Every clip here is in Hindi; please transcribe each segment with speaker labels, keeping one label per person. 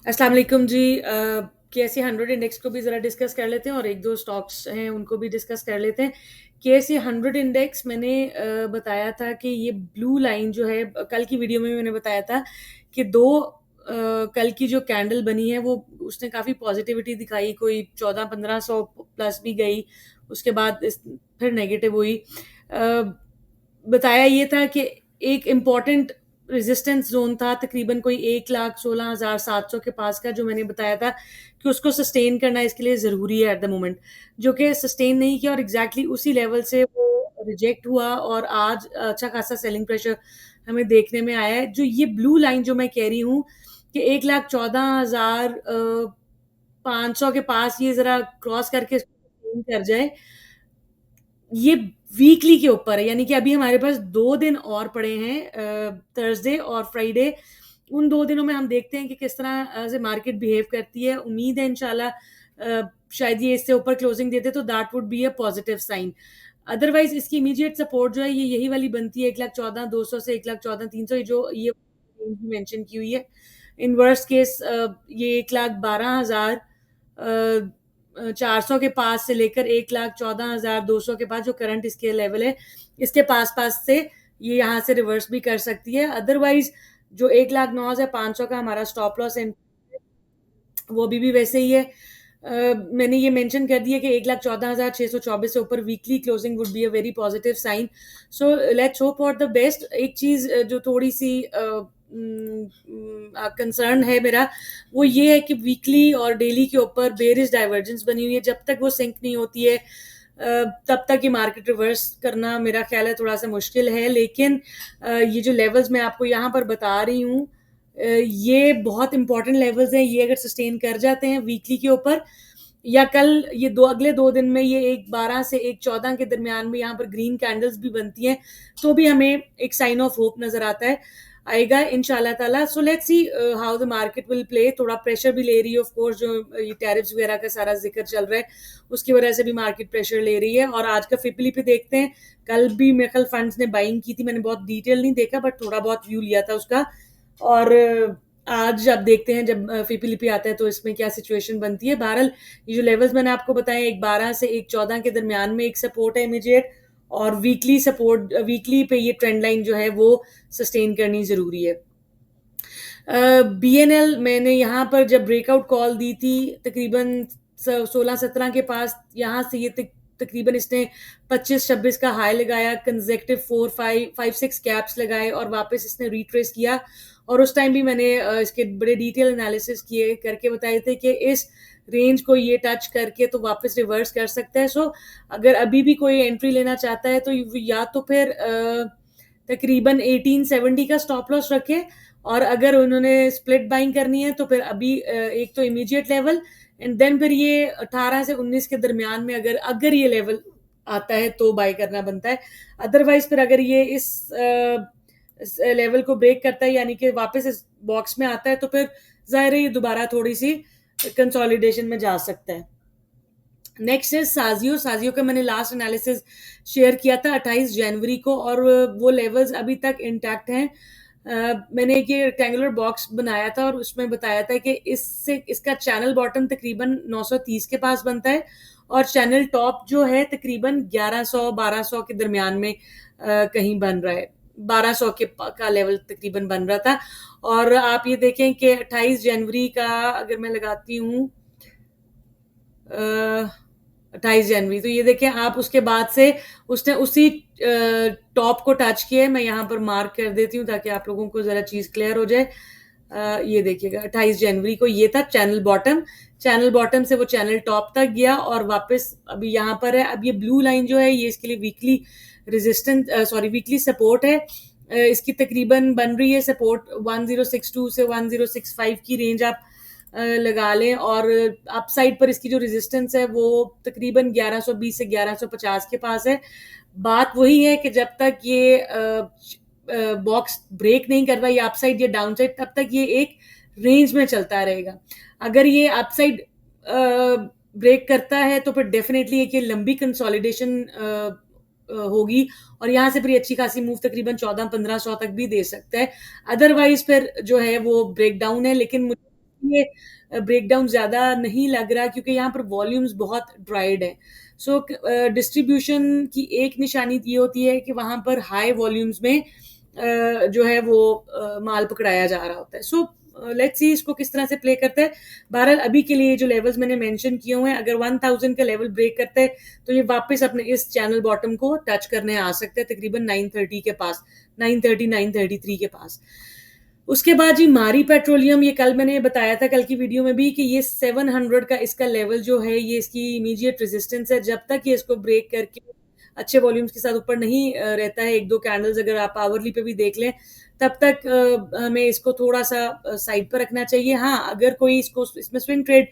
Speaker 1: अस्सलाम वालेकुम जी। केएसई 100 इंडेक्स को भी ज़रा डिस्कस कर लेते हैं और एक दो स्टॉक्स हैं उनको भी डिस्कस कर लेते हैं। केएसई 100 इंडेक्स मैंने बताया था कि ये ब्लू लाइन जो है, कल की वीडियो में मैंने बताया था कि कल की जो कैंडल बनी है वो उसने काफ़ी पॉजिटिविटी दिखाई, कोई 14-1500 प्लस भी गई। उसके बाद फिर नेगेटिव हुई। बताया ये था कि एक इम्पॉर्टेंट रेजिस्टेंस जोन था तकरीबन कोई 1,16,700 के पास का, जो मैंने बताया था कि उसको सस्टेन करना इसके लिए ज़रूरी है एट द मोमेंट, जो कि सस्टेन नहीं किया और एग्जैक्टली उसी लेवल से वो रिजेक्ट हुआ और आज अच्छा खासा सेलिंग प्रेशर हमें देखने में आया है। जो ये ब्लू लाइन जो मैं कह रही हूँ कि 1,14,500 के पास ये ज़रा क्रॉस करके सस्टेन कर जाए, ये वीकली के ऊपर है, यानी कि अभी हमारे पास 2 दिन और पड़े हैं, थर्सडे और फ्राइडे। उन 2 दिनों में हम देखते हैं कि किस तरह से मार्केट बिहेव करती है। उम्मीद है इंशाल्लाह शायद ये इससे ऊपर क्लोजिंग देते तो that would be a positive sign. Otherwise इसकी इमीडिएट सपोर्ट जो है ये यही वाली बनती है 1,14,200 से 1,14,300, ये रेंज मेंशन की हुई है। इन वर्स्ट केस ये 1,12,400 के पास से लेकर 1,14,200 के पास जो करंट इसके लेवल है, इसके पास पास से ये यहाँ से रिवर्स भी कर सकती है। अदरवाइज जो 1,09,500 का हमारा स्टॉप लॉस है वो अभी भी वैसे ही है। मैंने ये मेंशन कर दिया कि 1,14,624 से ऊपर weekly closing would be a very positive sign. So let's hope for the best. एक चीज जो थोड़ी सी कंसर्न है मेरा, वो ये है कि वीकली और डेली के ऊपर बेरिश डाइवर्जेंस बनी हुई है। जब तक वो सिंक नहीं होती है तब तक ये मार्केट रिवर्स करना मेरा ख्याल है थोड़ा सा मुश्किल है। लेकिन ये जो लेवल्स मैं आपको यहाँ पर बता रही हूँ, ये बहुत इंपॉर्टेंट लेवल्स हैं। ये अगर सस्टेन कर जाते हैं वीकली के ऊपर, या कल ये अगले 2 दिन में ये 1,12 से 1,14 के दरमियान में यहाँ पर ग्रीन कैंडल्स भी बनती हैं, तो भी हमें एक साइन ऑफ होप नजर आता है, आएगा इंशाल्लाह ताला। So let's see how the market will play. थोड़ा प्रेशर भी ले रही है ऑफ कोर्स, जो ये टैरिफ्स वगैरह का सारा जिक्र चल रहा है उसकी वजह से भी मार्केट प्रेशर ले रही है। और आज का फिपली पे देखते हैं, कल भी मेरे ख्याल फंड्स ने बाइंग की थी, मैंने बहुत डिटेल नहीं देखा बट थोड़ा बहुत व्यू लिया था उसका। और आज अब देखते हैं जब फिपीलीपी आता है तो इसमें क्या सिचुएशन बनती है। बहरहाल ये जो लेवल्स मैंने आपको बताए, 1,12 से 1,14 के दरमियान में एक सपोर्ट है इमीडिएट, और वीकली सपोर्ट, वीकली पे ये ट्रेंड लाइन जो है वो सस्टेन करनी जरूरी है। बीएनएल मैंने यहाँ पर जब ब्रेकआउट कॉल दी थी तकरीबन 16-17 के पास, यहाँ से ये तकरीबन इसने 25-26 का हाई लगाया, कंजेक्टिव 4-5-6 कैप्स लगाए और वापस इसने रिट्रेस किया। और उस टाइम भी मैंने इसके बड़े डिटेल एनालिसिस किए करके बताए थे कि इस रेंज को ये टच करके तो वापस रिवर्स कर सकता है। सो अगर अभी भी कोई एंट्री लेना चाहता है तो या तो फिर तकरीबन 1870 का स्टॉप लॉस रखे, और अगर उन्होंने स्प्लिट बाइंग करनी है तो फिर अभी एक तो इमीडिएट लेवल, एंड देन फिर ये 18 से 19 के दरमियान में अगर अगर ये लेवल आता है तो बाय करना बनता है। अदरवाइज फिर अगर ये इस लेवल को ब्रेक करता है, यानी कि वापस इस बॉक्स में आता है, तो फिर जाहिर है ये दोबारा थोड़ी सी कंसोलिडेशन में जा सकता है। नेक्स्ट है साजियो का मैंने लास्ट एनालिसिस शेयर किया था 28 जनवरी को, और वो लेवल्स अभी तक इंटैक्ट हैं। मैंने एक ये रेक्टेंगुलर बॉक्स बनाया था और उसमें बताया था कि इससे इसका चैनल बॉटम तकरीबन 930 के पास बनता है, और चैनल टॉप जो है तकरीबन 1100-1200 के दरमियान में कहीं बन रहा है। 1200 का लेवल तकरीबन बन रहा था। और आप ये देखें कि 28 जनवरी का अगर मैं लगाती हूँ 28 जनवरी, तो ये देखें आप, उसके बाद से उसने उसी टॉप को टच किया है। मैं यहाँ पर मार्क कर देती हूँ ताकि आप लोगों को जरा चीज क्लियर हो जाए। ये देखिएगा 28 जनवरी को ये था चैनल बॉटम, चैनल बॉटम से वो चैनल टॉप तक गया और वापस अभी यहाँ पर है। अब ये ब्लू लाइन जो है ये इसके लिए वीकली वीकली सपोर्ट है। इसकी तकरीबन बन रही है सपोर्ट 1062 से 1065 की रेंज आप लगा लें, और अपसाइड पर इसकी जो रेजिस्टेंस है वो तकरीबन 1120 से 1150 के पास है। बात वही है कि जब तक ये बॉक्स ब्रेक नहीं करता या अपसाइड या डाउनसाइड, तब तक ये एक रेंज में चलता रहेगा। अगर ये अपसाइड ब्रेक करता है तो फिर डेफिनेटली एक ये लंबी कंसोलिडेशन होगी, और यहाँ से फिर अच्छी खासी मूव तकरीबन 14-1500 तक भी दे सकता है। अदरवाइज फिर जो है वो ब्रेक डाउन है। लेकिन ये ब्रेकडाउन ज़्यादा नहीं लग रहा क्योंकि यहाँ पर वॉल्यूम्स बहुत ड्राइड है। सो डिस्ट्रीब्यूशन की एक निशानी ये होती है कि वहाँ पर हाई वॉल्यूम्स में जो है वो माल पकड़ाया जा रहा होता है। सो लेट्स सी इसको किस तरह से प्ले करते हैं। बहरहाल अभी के लिए जो लेवल्स मैंने मेंशन किए हुए हैं, अगर 1000 का लेवल ब्रेक करते हैं तो ये वापस अपने इस चैनल बॉटम को टच करने आ सकते हैं तकरीबन 930 के पास, 930 933 के पास। उसके बाद जी मारी पेट्रोलियम, ये कल मैंने बताया था कल की वीडियो में भी कि ये 700 का इसका लेवल जो है ये इसकी इमीडिएट रेजिस्टेंस है। जब तक ये इसको ब्रेक करके अच्छे वॉल्यूम्स के साथ ऊपर नहीं रहता है, एक दो कैंडल्स अगर आप आवरली पे भी देख लें, तब तक हमें इसको थोड़ा सा साइड पर रखना चाहिए। हाँ, अगर कोई इसको इसमें स्विंग ट्रेड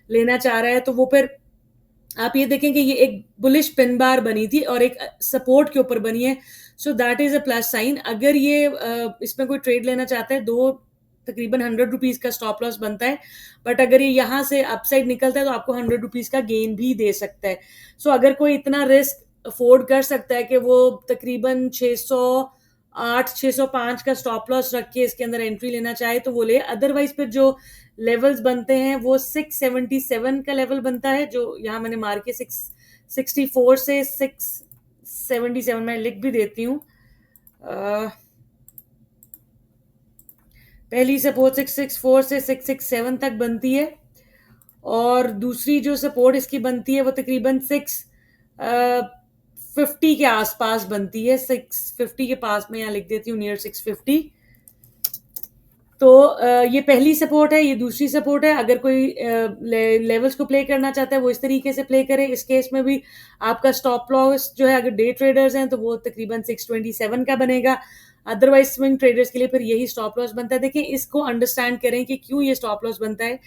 Speaker 1: लेना चाह रहा है तो वो फिर आप ये देखें कि ये एक बुलिश पिन बार बनी थी और एक सपोर्ट के ऊपर बनी है। So that is a plus sign. अगर ये इसमें कोई ट्रेड लेना चाहता है, दो तकरीबन 100 रुपीज का स्टॉप लॉस बनता है, बट अगर ये यहाँ से अपसाइड निकलता है तो आपको 100 रुपीज का गेन भी दे सकता है। सो अगर कोई इतना रिस्क अफोर्ड कर सकता है कि वो तकरीबन 608 605 का स्टॉप लॉस रख के इसके अंदर एंट्री लेना चाहे तो वो ले। अदरवाइज फिर जो लेवल्स बनते हैं वो 677 का लेवल बनता है, जो यहाँ मैंने मार के 664 से 677 मैं लिख भी देती हूँ। पहली सपोर्ट 664 से 667 तक बनती है और दूसरी जो सपोर्ट इसकी बनती है वो तकरीबन 650 के आसपास बनती है। 650 के पास में यहाँ लिख देती हूँ, नियर 650। तो ये पहली सपोर्ट है, ये दूसरी सपोर्ट है। अगर कोई लेवल्स को प्ले करना चाहता है वो इस तरीके से प्ले करे। इस केस में भी आपका स्टॉप लॉस जो है, अगर डे ट्रेडर्स हैं तो वो तकरीबन 627 का बनेगा। अदरवाइज स्विंग ट्रेडर्स के लिए फिर यही स्टॉप लॉस बनता है। देखिए, इसको अंडरस्टैंड करें कि क्यों ये स्टॉप लॉस बनता है।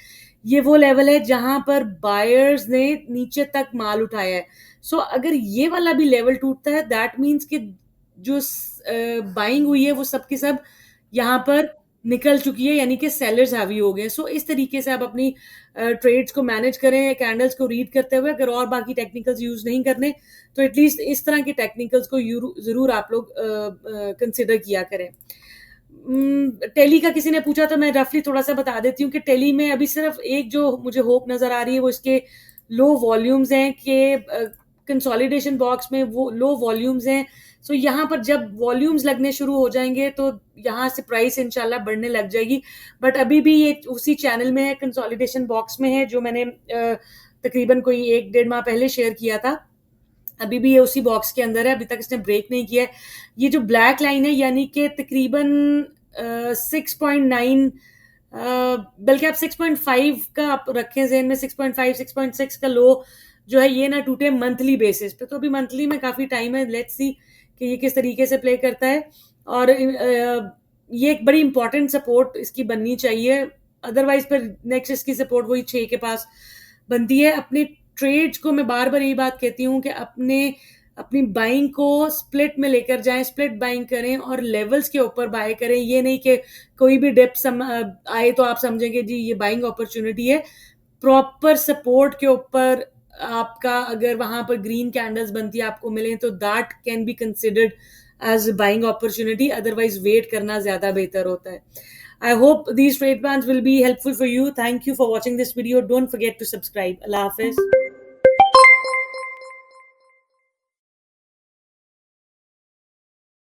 Speaker 1: ये वो लेवल है जहां पर बायर्स ने नीचे तक माल उठाया है। सो अगर ये वाला भी लेवल टूटता है, दैट मीन्स कि जो बाइंग हुई है वो सब की सब यहाँ पर निकल चुकी है, यानी कि सेलर्स हैवी हो गए। सो इस तरीके से आप अपनी ट्रेड्स को मैनेज करें, कैंडल्स को रीड करते हुए। अगर और बाकी टेक्निकल्स यूज नहीं करने तो एटलीस्ट इस तरह के टेक्निकल्स को जरूर आप लोग कंसिडर किया करें। टेली का किसी ने पूछा तो मैं रफली थोड़ा सा बता देती हूँ कि टेली में अभी सिर्फ एक जो मुझे होप नजर आ रही है वो इसके लो वॉल्यूम्स हैं कि कंसोलिडेशन बॉक्स में वो लो वॉल्यूम्स हैं। सो यहाँ पर जब वॉल्यूम्स लगने शुरू हो जाएंगे तो यहाँ से प्राइस इंशाल्लाह बढ़ने लग जाएगी। बट अभी भी ये उसी चैनल में है, कंसोलिडेशन बॉक्स में है, जो मैंने तकरीबन कोई 1-1.5 माह पहले शेयर किया था। अभी भी ये उसी बॉक्स के अंदर है, अभी तक इसने ब्रेक नहीं किया है। ये जो ब्लैक लाइन है यानी कि तकरीबन 6.9, बल्कि आप 6.5 का आप रखें जहन में, 6.5 6.6 का लो जो है ये ना टूटे मंथली बेसिस पे। तो अभी मंथली में काफी टाइम है, लेट्स सी कि ये किस तरीके से प्ले करता है। और ये एक बड़ी इंपॉर्टेंट सपोर्ट इसकी बननी चाहिए। अदरवाइज फिर नेक्स्ट इसकी सपोर्ट वही 6 के पास बनती है। अपने ट्रेड्स को मैं बार बार यही बात कहती हूँ कि अपनी बाइंग को स्प्लिट में लेकर जाएं, स्प्लिट बाइंग करें और लेवल्स के ऊपर बाय करें। ये नहीं कि कोई भी डिप आए तो आप समझेंगे जी ये बाइंग अपॉर्चुनिटी है। प्रॉपर सपोर्ट के ऊपर आपका अगर वहां पर ग्रीन कैंडल्स बनती है आपको मिले तो that can be considered as buying opportunity. Otherwise wait करना ज्यादा बेहतर होता है। I hope these trade plans will be helpful for you. Thank you for watching this video. Don't forget to subscribe. Allah Hafiz.